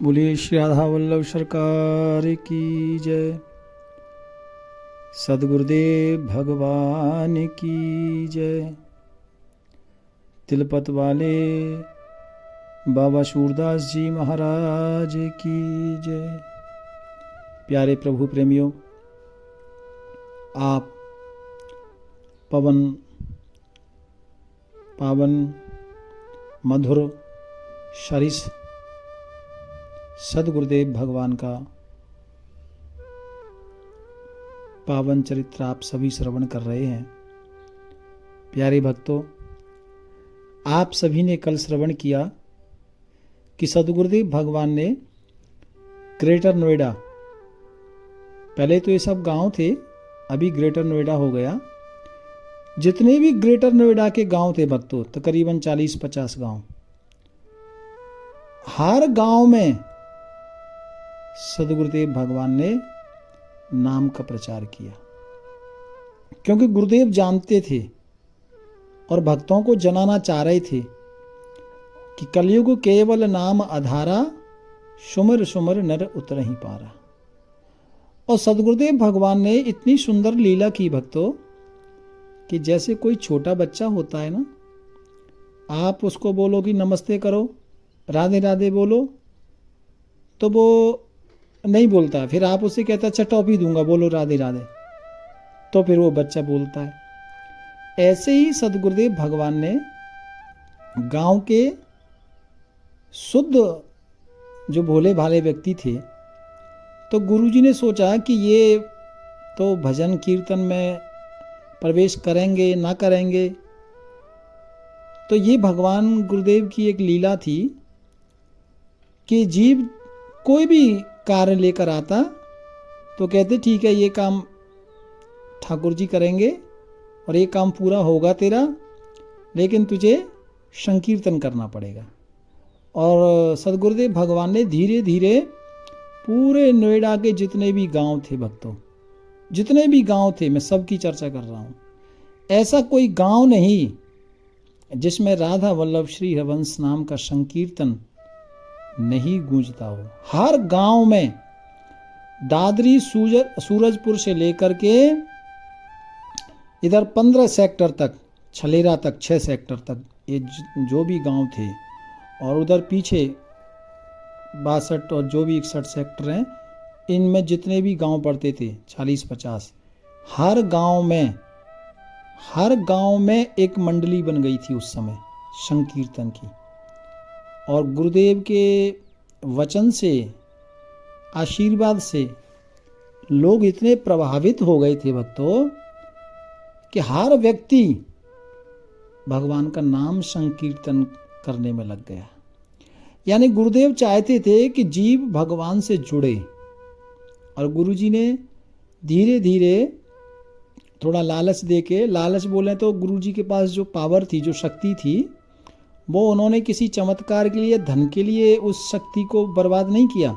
बोलिए श्री राधा वल्लभ सरकार की जय। सदगुरुदेव भगवान की जय। तिलपत वाले बाबा सूरदास जी महाराज की जय। प्यारे प्रभु प्रेमियों, आप पावन मधुर सरिस सदगुरुदेव भगवान का पावन चरित्र आप सभी श्रवण कर रहे हैं। प्यारे भक्तों, आप सभी ने कल श्रवण किया कि सदगुरुदेव भगवान ने ग्रेटर नोएडा, पहले तो ये सब गांव थे, अभी ग्रेटर नोएडा हो गया। जितने भी ग्रेटर नोएडा के गांव थे भक्तों, तकरीबन 40-50 गांव, हर गांव में सदगुरुदेव भगवान ने नाम का प्रचार किया, क्योंकि गुरुदेव जानते थे और भक्तों को जनाना चाह रहे थे कि कलयुग केवल नाम आधारा, सुमर सुमर नर उतर ही पारा। और सदगुरुदेव भगवान ने इतनी सुंदर लीला की भक्तों कि जैसे कोई छोटा बच्चा होता है ना, आप उसको बोलो कि नमस्ते करो, राधे राधे बोलो, तो वो नहीं बोलता। फिर आप उससे कहता अच्छा टॉफी दूंगा, बोलो राधे राधे, तो फिर वो बच्चा बोलता है। ऐसे ही सदगुरुदेव भगवान ने गांव के शुद्ध जो भोले भाले व्यक्ति थे, तो गुरुजी ने सोचा कि ये तो भजन कीर्तन में प्रवेश करेंगे ना करेंगे। तो ये भगवान गुरुदेव की एक लीला थी कि जीव कोई भी कार्य लेकर आता तो कहते ठीक है, ये काम ठाकुर जी करेंगे और ये काम पूरा होगा तेरा, लेकिन तुझे संकीर्तन करना पड़ेगा। और सदगुरुदेव भगवान ने धीरे धीरे पूरे नोएडा के जितने भी गांव थे भक्तों, जितने भी गांव थे, मैं सबकी चर्चा कर रहा हूँ, ऐसा कोई गांव नहीं जिसमें राधा वल्लभ श्री हरवंश नाम का संकीर्तन नहीं गूंजता हो। हर गांव में दादरी सूरजपुर से लेकर के इधर 15 सेक्टर तक, छलेरा तक 6 सेक्टर तक, ये जो भी गांव थे, और उधर पीछे 62 और जो भी 61 सेक्टर हैं, इनमें जितने भी गांव पड़ते थे 40-50, हर गांव में एक मंडली बन गई थी उस समय संकीर्तन की। और गुरुदेव के वचन से, आशीर्वाद से लोग इतने प्रभावित हो गए थे भक्तों कि हर व्यक्ति भगवान का नाम संकीर्तन करने में लग गया। यानी गुरुदेव चाहते थे कि जीव भगवान से जुड़े, और गुरुजी ने धीरे धीरे थोड़ा लालच देके, लालच बोले तो गुरुजी के पास जो पावर थी, जो शक्ति थी, वो उन्होंने किसी चमत्कार के लिए, धन के लिए उस शक्ति को बर्बाद नहीं किया।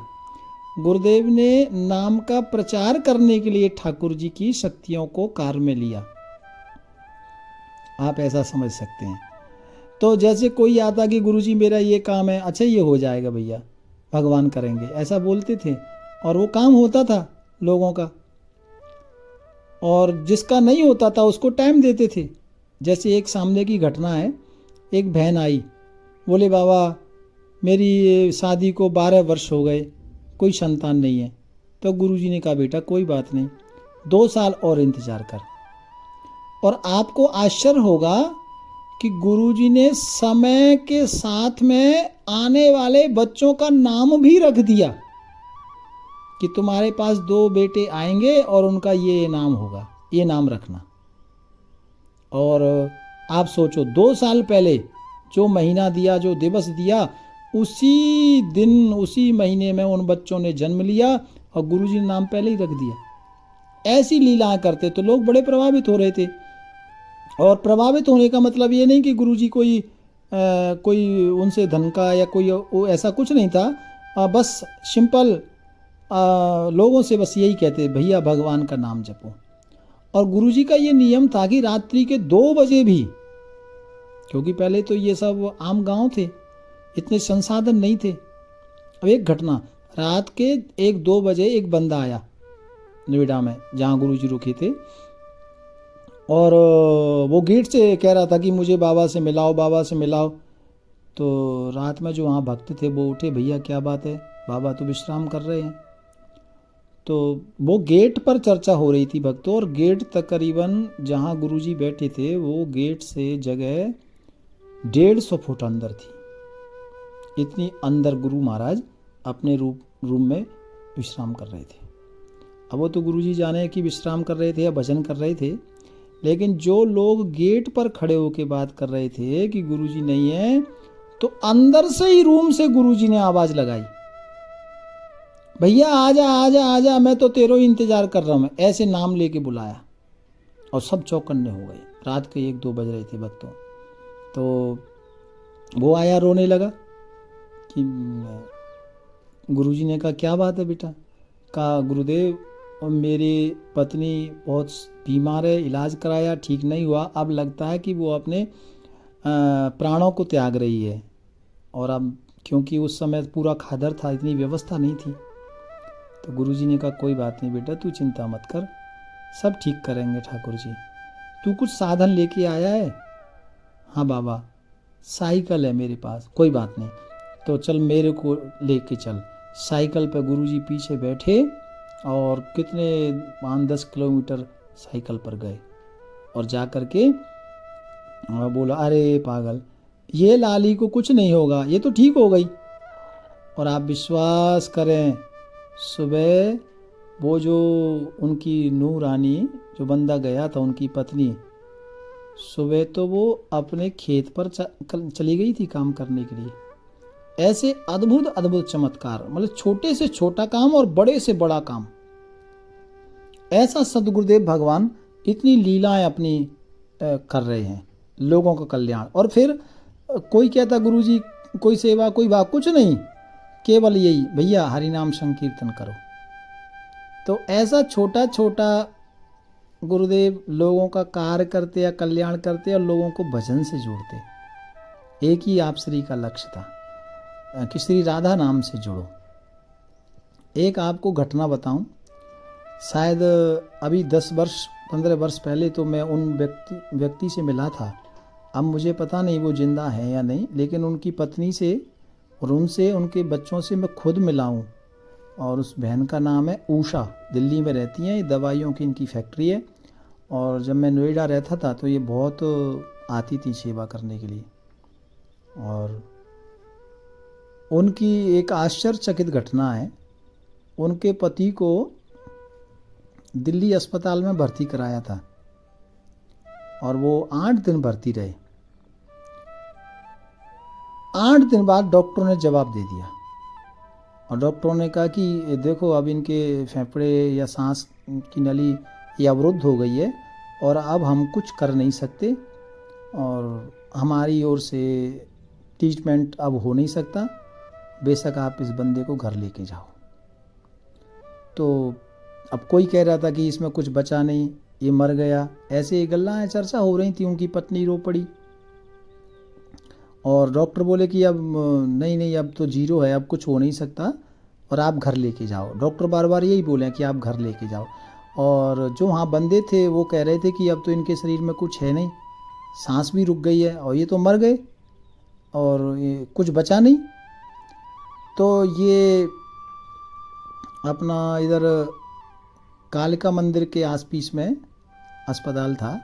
गुरुदेव ने नाम का प्रचार करने के लिए ठाकुर जी की शक्तियों को कार्य में लिया, आप ऐसा समझ सकते हैं। तो जैसे कोई आता कि गुरुजी मेरा ये काम है, अच्छा ये हो जाएगा भैया, भगवान करेंगे, ऐसा बोलते थे, और वो काम होता था लोगों का। और जिसका नहीं होता था उसको टाइम देते थे। जैसे एक सामने की घटना है, एक बहन आई, बोले बाबा मेरी शादी को 12 वर्ष हो गए, कोई संतान नहीं है। तो गुरुजी ने कहा बेटा कोई बात नहीं, 2 साल और इंतजार कर। और आपको आश्चर्य होगा कि गुरुजी ने समय के साथ में आने वाले बच्चों का नाम भी रख दिया कि तुम्हारे पास 2 बेटे आएंगे और उनका ये नाम होगा, ये नाम रखना। और आप सोचो, 2 साल पहले जो महीना दिया, जो दिवस दिया, उसी दिन उसी महीने में उन बच्चों ने जन्म लिया और गुरुजी ने नाम पहले ही रख दिया। ऐसी लीलाएं करते तो लोग बड़े प्रभावित हो रहे थे। और प्रभावित होने का मतलब ये नहीं कि गुरुजी कोई उनसे धन का या कोई ऐसा कुछ नहीं था। बस सिंपल लोगों से बस यही कहते भैया भगवान का नाम जपो। और गुरुजी का ये नियम था कि रात्रि के 2 बजे भी, क्योंकि पहले तो ये सब आम गांव थे, इतने संसाधन नहीं थे, अब एक घटना, रात के 1-2 बजे एक बंदा आया नोएडा में जहाँ गुरुजी रुके थे, और वो गेट से कह रहा था कि मुझे बाबा से मिलाओ, बाबा से मिलाओ। तो रात में जो वहाँ भक्त थे वो उठे, भैया क्या बात है, बाबा तो विश्राम कर रहे हैं। तो वो गेट पर चर्चा हो रही थी भक्तों, और गेट तकरीबन जहाँ गुरुजी बैठे थे वो गेट से जगह 150 फुट अंदर थी। इतनी अंदर गुरु महाराज अपने रूम में विश्राम कर रहे थे। अब वो तो गुरुजी जाने कि विश्राम कर रहे थे या भजन कर रहे थे, लेकिन जो लोग गेट पर खड़े होकर बात कर रहे थे कि गुरुजी नहीं है, तो अंदर से ही रूम से गुरुजी ने आवाज लगाई, भैया आजा आजा आजा, मैं तो तेरो इंतजार कर रहा हूँ, ऐसे नाम लेके बुलाया। और सब चौकन्ने हो गए। रात के 1-2 बज रहे थे भक्तों। तो वो आया, रोने लगा कि गुरुजी ने कहा क्या बात है बेटा। कहा गुरुदेव, मेरी पत्नी बहुत बीमार है, इलाज कराया ठीक नहीं हुआ, अब लगता है कि वो अपने प्राणों को त्याग रही है। और अब क्योंकि उस समय पूरा खादर था, इतनी व्यवस्था नहीं थी। तो गुरुजी ने कहा कोई बात नहीं बेटा, तू चिंता मत कर, सब ठीक करेंगे ठाकुर जी। तू कुछ साधन लेके आया है? हाँ बाबा, साइकिल है मेरे पास। कोई बात नहीं, तो चल मेरे को लेके चल। साइकिल पर गुरुजी पीछे बैठे और कितने 5-10 किलोमीटर साइकिल पर गए, और जा कर के बोला अरे पागल, ये लाली को कुछ नहीं होगा, ये तो ठीक हो गई। और आप विश्वास करें, सुबह वो जो उनकी नूह रानी, जो बंदा गया था उनकी पत्नी, सुबह तो वो अपने खेत पर चली गई थी काम करने के लिए। ऐसे अद्भुत अद्भुत चमत्कार, मतलब छोटे से छोटा काम और बड़े से बड़ा काम, ऐसा सदगुरुदेव भगवान इतनी लीलाएं अपनी कर रहे हैं, लोगों का कल्याण। और फिर कोई कहता गुरुजी कोई सेवा कोई बात, कुछ नहीं, केवल यही भैया हरि नाम संकीर्तन करो। तो ऐसा छोटा छोटा गुरुदेव लोगों का कार्य करते या कल्याण करते और लोगों को भजन से जोड़ते। एक ही आप श्री का लक्ष्य था कि श्री राधा नाम से जुड़ो। एक आपको घटना बताऊं, शायद अभी 10-15 वर्ष पहले तो मैं उन व्यक्ति से मिला था। अब मुझे पता नहीं वो जिंदा है या नहीं, लेकिन उनकी पत्नी से और उनसे उनके बच्चों से मैं खुद मिला हूँ। और उस बहन का नाम है उषा, दिल्ली में रहती हैं, दवाइयों की इनकी फैक्ट्री है। और जब मैं नोएडा रहता था तो ये बहुत आती थी सेवा करने के लिए। और उनकी एक आश्चर्यचकित घटना है, उनके पति को दिल्ली अस्पताल में भर्ती कराया था और वो 8 दिन भर्ती रहे। 8 दिन बाद डॉक्टरों ने जवाब दे दिया, और डॉक्टरों ने कहा कि देखो अब इनके फेफड़े या सांस की नली ये अवरुद्ध हो गई है और अब हम कुछ कर नहीं सकते, और हमारी ओर से ट्रीटमेंट अब हो नहीं सकता, बेशक आप इस बंदे को घर लेके जाओ। तो अब कोई कह रहा था कि इसमें कुछ बचा नहीं, ये मर गया, ऐसे गल्लाएं चर्चा हो रही थी। उनकी पत्नी रो पड़ी और डॉक्टर बोले कि अब नहीं, अब तो जीरो है, अब कुछ हो नहीं सकता और आप घर लेके जाओ। डॉक्टर बार बार यही बोले कि आप घर लेके जाओ। और जो वहाँ बंदे थे वो कह रहे थे कि अब तो इनके शरीर में कुछ है नहीं, सांस भी रुक गई है और ये तो मर गए और ये कुछ बचा नहीं। तो ये अपना इधर कालिका मंदिर के आसपास में अस्पताल था,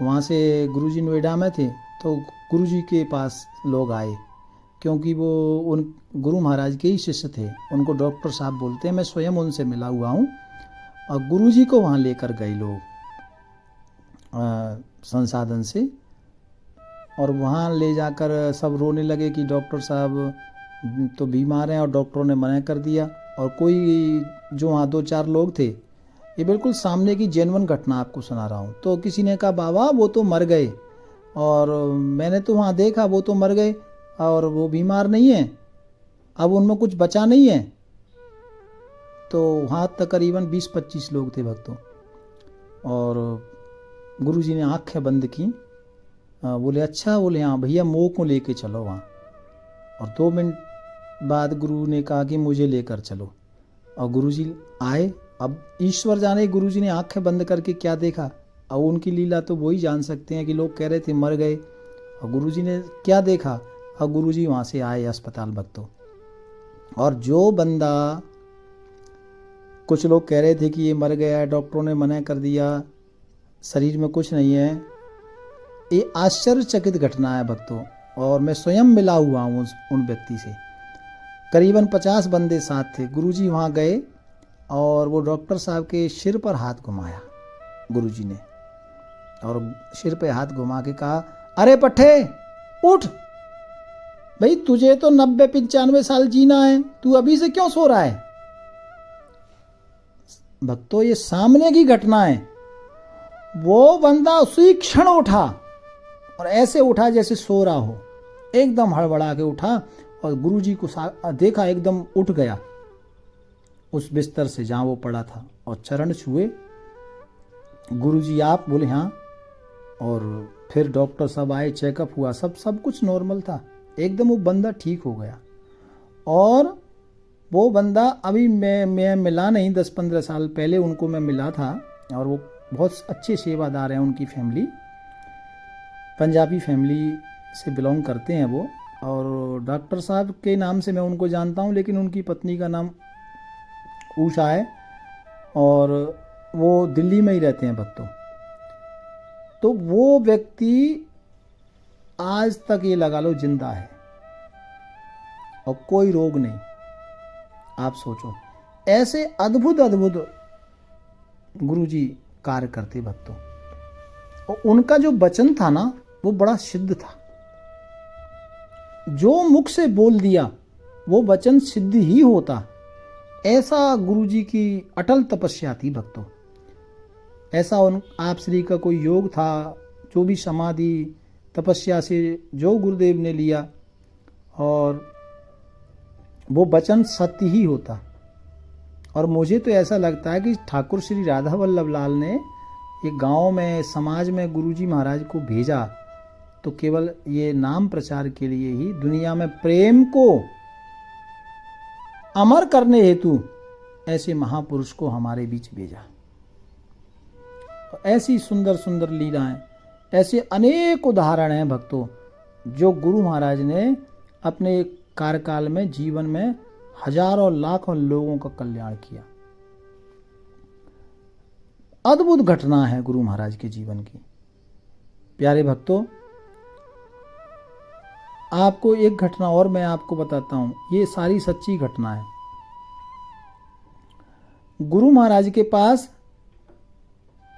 वहाँ से गुरुजी नोएडा में थे। तो गुरुजी के पास लोग आए, क्योंकि वो उन गुरु महाराज के ही शिष्य थे। उनको डॉक्टर साहब बोलते हैं, मैं स्वयं उनसे मिला हुआ हूँ। और गुरुजी को वहाँ लेकर गए लोग संसाधन से, और वहाँ ले जाकर सब रोने लगे कि डॉक्टर साहब तो बीमार हैं और डॉक्टरों ने मना कर दिया। और कोई जो वहाँ 2-4 लोग थे, ये बिल्कुल सामने की जेन्युइन घटना आपको सुना रहा हूँ। तो किसी ने कहा बाबा वो तो मर गए, और मैंने तो वहाँ देखा वो तो मर गए और वो बीमार नहीं है, अब उनमें कुछ बचा नहीं है। तो वहाँ तकरीबन 20-25 लोग थे भक्तों, और गुरुजी ने आँखें बंद की, बोले अच्छा, बोले हाँ भैया मोह को लेके चलो वहाँ। और 2 मिनट बाद गुरु ने कहा कि मुझे लेकर चलो, और गुरुजी आए। अब ईश्वर जाने गुरुजी ने आंखें बंद करके क्या देखा, और उनकी लीला तो वही जान सकते हैं कि लोग कह रहे थे मर गए, और गुरुजी ने क्या देखा, और गुरुजी वहाँ से आए अस्पताल भक्तों। और जो बंदा, कुछ लोग कह रहे थे कि ये मर गया, डॉक्टरों ने मना कर दिया, शरीर में कुछ नहीं है, ये आश्चर्यचकित घटना है भक्तों। और मैं स्वयं मिला हुआ हूँ उन व्यक्ति से। करीबन 50 बंदे साथ थे। गुरुजी वहाँ गए और वो डॉक्टर साहब के सिर पर हाथ घुमाया गुरुजी ने, और सिर पे हाथ घुमा के कहा, अरे पट्टे उठ भाई, तुझे तो 90-95 साल जीना है, तू अभी से क्यों सो रहा है। भक्तों ये सामने की घटना है। वो बंदा उसी क्षण उठा, और ऐसे उठा जैसे सो रहा हो, एकदम हड़बड़ा के उठा, और गुरुजी को देखा, एकदम उठ गया उस बिस्तर से जहाँ वो पड़ा था, और चरण छुए। गुरुजी आप बोले हाँ, और फिर डॉक्टर सब आए, चेकअप हुआ, सब कुछ नॉर्मल था, एकदम वो बंदा ठीक हो गया। और वो बंदा अभी मैं मिला नहीं, 10-15 साल पहले उनको मैं मिला था, और वो बहुत अच्छे सेवादार हैं। उनकी फैमिली पंजाबी फैमिली से बिलोंग करते हैं वो, और डॉक्टर साहब के नाम से मैं उनको जानता हूँ, लेकिन उनकी पत्नी का नाम उषा है, और वो दिल्ली में ही रहते हैं भक्तों। तो वो व्यक्ति आज तक ये लगा लो जिंदा है, और कोई रोग नहीं। आप सोचो, ऐसे अद्भुत अद्भुत गुरुजी कार्य करते भक्तों। और उनका जो वचन था ना, वो बड़ा सिद्ध था। जो मुख से बोल दिया वो वचन सिद्ध ही होता, ऐसा गुरुजी की अटल तपस्या थी भक्तों। ऐसा आप श्री का कोई योग था, जो भी समाधि तपस्या से जो गुरुदेव ने लिया, और वो वचन सत्य ही होता। और मुझे तो ऐसा लगता है कि ठाकुर श्री राधा वल्लभ लाल ने ये गांव में, समाज में गुरुजी महाराज को भेजा, तो केवल ये नाम प्रचार के लिए ही, दुनिया में प्रेम को अमर करने हेतु ऐसे महापुरुष को हमारे बीच भेजा। ऐसी सुंदर सुंदर लीलाएं, ऐसे अनेक उदाहरण हैं भक्तों, जो गुरु महाराज ने अपने कार्यकाल में, जीवन में हजारों लाखों लोगों का कल्याण किया। अद्भुत घटना है गुरु महाराज के जीवन की। प्यारे भक्तों, आपको एक घटना और मैं आपको बताता हूं, ये सारी सच्ची घटना है। गुरु महाराज के पास,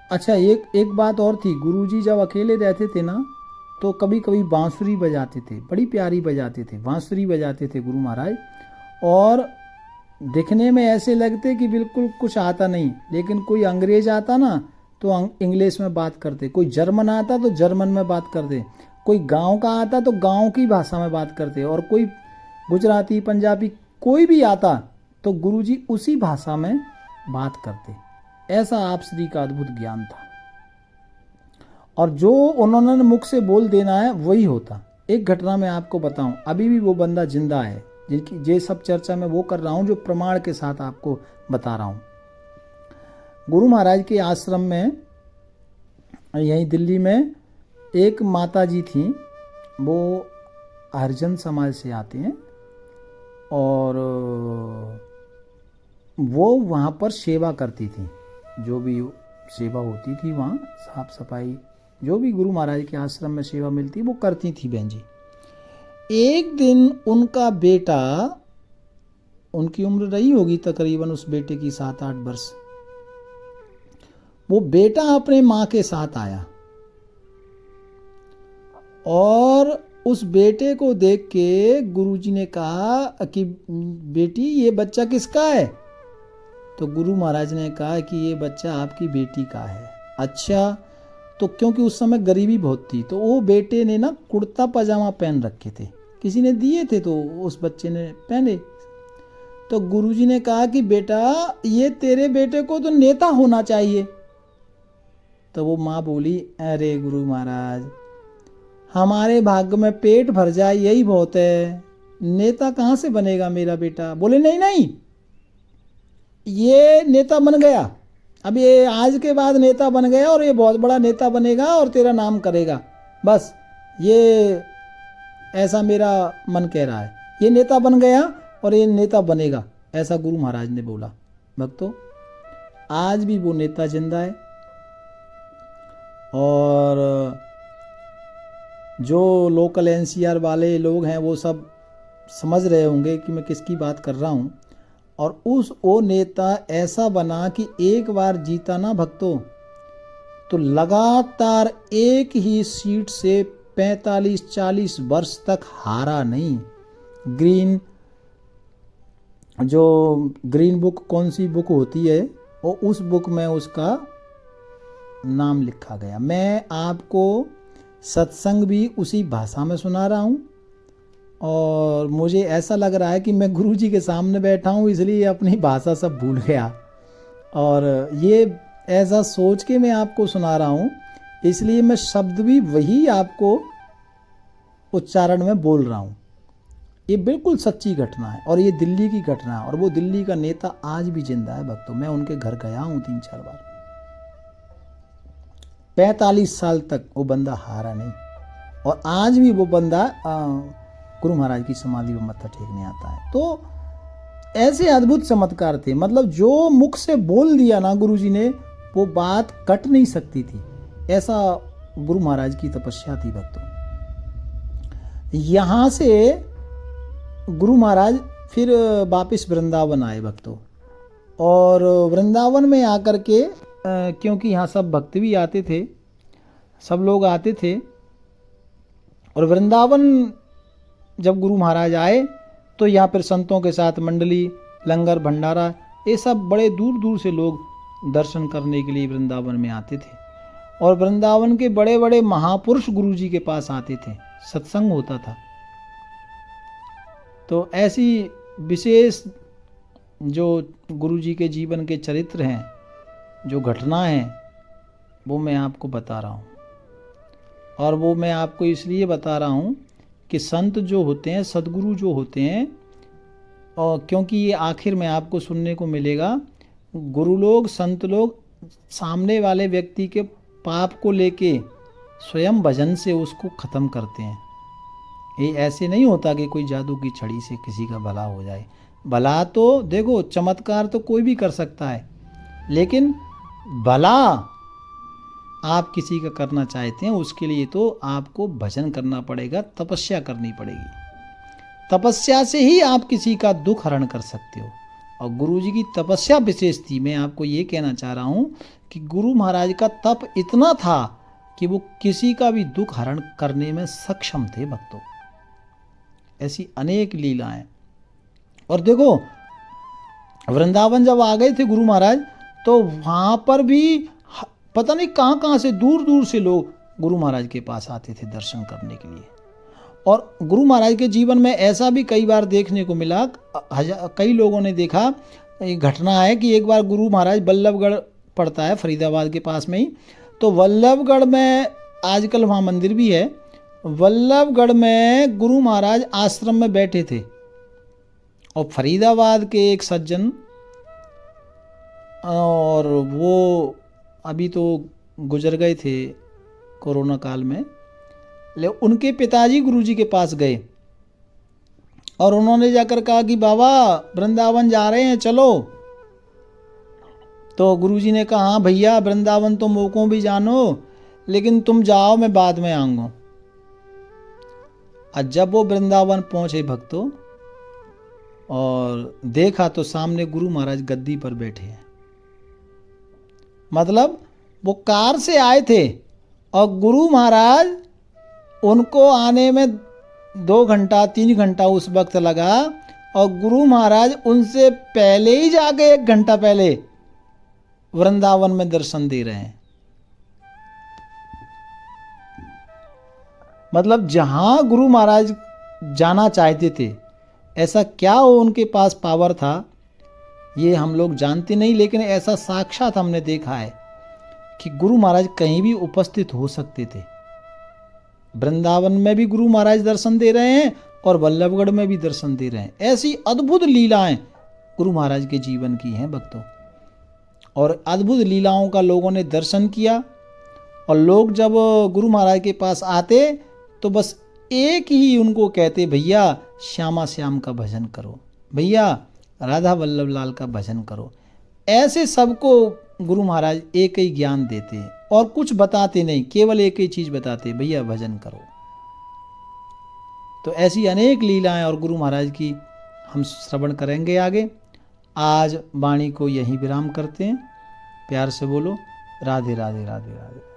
अच्छा एक बात और थी, गुरुजी जब अकेले रहते थे ना, तो कभी कभी बांसुरी बजाते थे, बड़ी प्यारी बजाते थे, बांसुरी बजाते थे गुरु महाराज। और दिखने में ऐसे लगते कि बिल्कुल कुछ आता नहीं, लेकिन कोई अंग्रेज आता ना तो इंग्लिश में बात करते, कोई जर्मन आता तो जर्मन में बात करते, कोई गांव का आता तो गांव की भाषा में बात करते, और कोई गुजराती, पंजाबी, कोई भी आता तो गुरुजी उसी भाषा में बात करते। ऐसा आप श्री का अद्भुत ज्ञान था, और जो उन्होंने मुख से बोल देना है वही होता। एक घटना मैं आपको बताऊं, अभी भी वो बंदा जिंदा है, जिनकी ये सब चर्चा मैं वो कर रहा हूं जो प्रमाण के साथ आपको बता रहा हूं। गुरु महाराज के आश्रम में, यहीं दिल्ली में, एक माता जी थी, वो हरिजन समाज से आते हैं, और वो वहाँ पर सेवा करती थी, जो भी सेवा होती थी वहाँ, साफ सफाई, जो भी गुरु महाराज के आश्रम में सेवा मिलती वो करती थी बहन जी। एक दिन उनका बेटा, उनकी उम्र रही होगी तकरीबन उस बेटे की 7-8 वर्ष, वो बेटा अपने माँ के साथ आया, और उस बेटे को देख के गुरुजी ने कहा कि बेटी ये बच्चा किसका है। तो गुरु महाराज ने कहा कि ये बच्चा आपकी बेटी का है। अच्छा, तो क्योंकि उस समय गरीबी बहुत थी, तो वो बेटे ने ना कुर्ता पजामा पहन रखे थे, किसी ने दिए थे, तो उस बच्चे ने पहने। तो गुरुजी ने कहा कि बेटा ये तेरे बेटे को तो नेता होना चाहिए। तो वो माँ बोली, अरे गुरु महाराज, हमारे भाग्य में पेट भर जाए यही बहुत है, नेता कहाँ से बनेगा मेरा बेटा? बोले नहीं नहीं, ये नेता बन गया, अब ये आज के बाद नेता बन गया और ये बहुत बड़ा नेता बनेगा और तेरा नाम करेगा, बस ये ऐसा मेरा मन कह रहा है। ये नेता बन गया और ये नेता बनेगा, ऐसा गुरु महाराज ने बोला। भक्तों, आज भी वो नेता जिंदा है। और जो लोकल एनसीआर वाले लोग हैं वो सब समझ रहे होंगे कि मैं किसकी बात कर रहा हूँ। और वो नेता ऐसा बना कि एक बार जीता ना भक्तों, तो लगातार एक ही सीट से 45-40 वर्ष तक हारा नहीं। ग्रीन बुक कौन सी बुक होती है, और उस बुक में उसका नाम लिखा गया। मैं आपको सत्संग भी उसी भाषा में सुना रहा हूँ, और मुझे ऐसा लग रहा है कि मैं गुरु जी के सामने बैठा हूँ, इसलिए अपनी भाषा सब भूल गया। और ये ऐसा सोच के मैं आपको सुना रहा हूँ, इसलिए मैं शब्द भी वही आपको उच्चारण में बोल रहा हूँ। ये बिल्कुल सच्ची घटना है, और ये दिल्ली की घटना है, और वो दिल्ली का नेता आज भी जिंदा है भक्तों। मैं उनके घर गया हूँ 3-4 बार। 45 साल तक वो बंदा हारा नहीं, और आज भी वो बंदा गुरु महाराज की समाधि में मत्था टेकने आता है। तो ऐसे अद्भुत चमत्कार थे, मतलब जो मुख से बोल दिया ना गुरु जी ने, वो बात कट नहीं सकती थी। ऐसा गुरु महाराज की तपस्या थी भक्तों। यहाँ से गुरु महाराज फिर वापस वृंदावन आए भक्तों, और वृंदावन में आकर के क्योंकि यहाँ सब भक्त भी आते थे, सब लोग आते थे, और वृंदावन जब गुरु महाराज आए तो यहाँ पर संतों के साथ मंडली, लंगर, भंडारा, ये सब बड़े दूर दूर से लोग दर्शन करने के लिए वृंदावन में आते थे। और वृंदावन के बड़े बड़े महापुरुष गुरु जी के पास आते थे, सत्संग होता था। तो ऐसी विशेष जो गुरु जी के जीवन के चरित्र हैं, जो घटना है, वो मैं आपको बता रहा हूँ। और वो मैं आपको इसलिए बता रहा हूँ कि संत जो होते हैं, सद्गुरु जो होते हैं, और क्योंकि ये आखिर में आपको सुनने को मिलेगा, गुरु लोग, संत लोग सामने वाले व्यक्ति के पाप को लेके स्वयं भजन से उसको ख़त्म करते हैं। ये ऐसे नहीं होता कि कोई जादू की छड़ी से किसी का भला हो जाए। भला तो देखो, चमत्कार तो कोई भी कर सकता है, लेकिन भला आप किसी का करना चाहते हैं, उसके लिए तो आपको भजन करना पड़ेगा, तपस्या करनी पड़ेगी। तपस्या से ही आप किसी का दुख हरण कर सकते हो। और गुरु जी की तपस्या विशेष थी। मैं आपको ये कहना चाह रहा हूँ कि गुरु महाराज का तप इतना था कि वो किसी का भी दुख हरण करने में सक्षम थे भक्तों। ऐसी अनेक लीलाएं। और देखो, वृंदावन जब आ गए थे गुरु महाराज, तो वहाँ पर भी पता नहीं कहाँ कहाँ से, दूर दूर से लोग गुरु महाराज के पास आते थे दर्शन करने के लिए। और गुरु महाराज के जीवन में ऐसा भी कई बार देखने को मिला, कई लोगों ने देखा, ये घटना है कि एक बार गुरु महाराज वल्लभगढ़ पड़ता है फरीदाबाद के पास में ही, तो वल्लभगढ़ में आजकल वहाँ मंदिर भी है। वल्लभगढ़ में गुरु महाराज आश्रम में बैठे थे, और फरीदाबाद के एक सज्जन, और वो अभी तो गुजर गए थे कोरोना काल में, ले उनके पिताजी गुरुजी के पास गए, और उन्होंने जाकर कहा कि बाबा वृंदावन जा रहे हैं, चलो। तो गुरुजी ने कहा, हाँ भैया, वृंदावन तो मोको भी जानो, लेकिन तुम जाओ, मैं बाद में आऊँगा। और जब वो वृंदावन पहुँचे भक्तों, और देखा तो सामने गुरु महाराज गद्दी पर बैठे हैं। मतलब वो कार से आए थे, और गुरु महाराज, उनको आने में 2 घंटा 3 घंटा उस वक्त लगा, और गुरु महाराज उनसे पहले ही जाके 1 घंटा पहले वृंदावन में दर्शन दे रहे हैं। मतलब जहां गुरु महाराज जाना चाहते थे, ऐसा क्या हो उनके पास पावर था, ये हम लोग जानते नहीं, लेकिन ऐसा साक्षात हमने देखा है कि गुरु महाराज कहीं भी उपस्थित हो सकते थे। वृंदावन में भी गुरु महाराज दर्शन दे रहे हैं, और बल्लभगढ़ में भी दर्शन दे रहे हैं। ऐसी अद्भुत लीलाएं गुरु महाराज के जीवन की हैं भक्तों। और अद्भुत लीलाओं का लोगों ने दर्शन किया। और लोग जब गुरु महाराज के पास आते तो बस एक ही उनको कहते, भैया श्यामा श्याम का भजन करो, भैया राधा वल्लभ लाल का भजन करो। ऐसे सबको गुरु महाराज एक ही ज्ञान देते और कुछ बताते नहीं, केवल एक ही चीज़ बताते, भैया भजन करो। तो ऐसी अनेक लीलाएं और गुरु महाराज की हम श्रवण करेंगे आगे। आज वाणी को यहीं विराम करते हैं। प्यार से बोलो राधे राधे राधे राधे।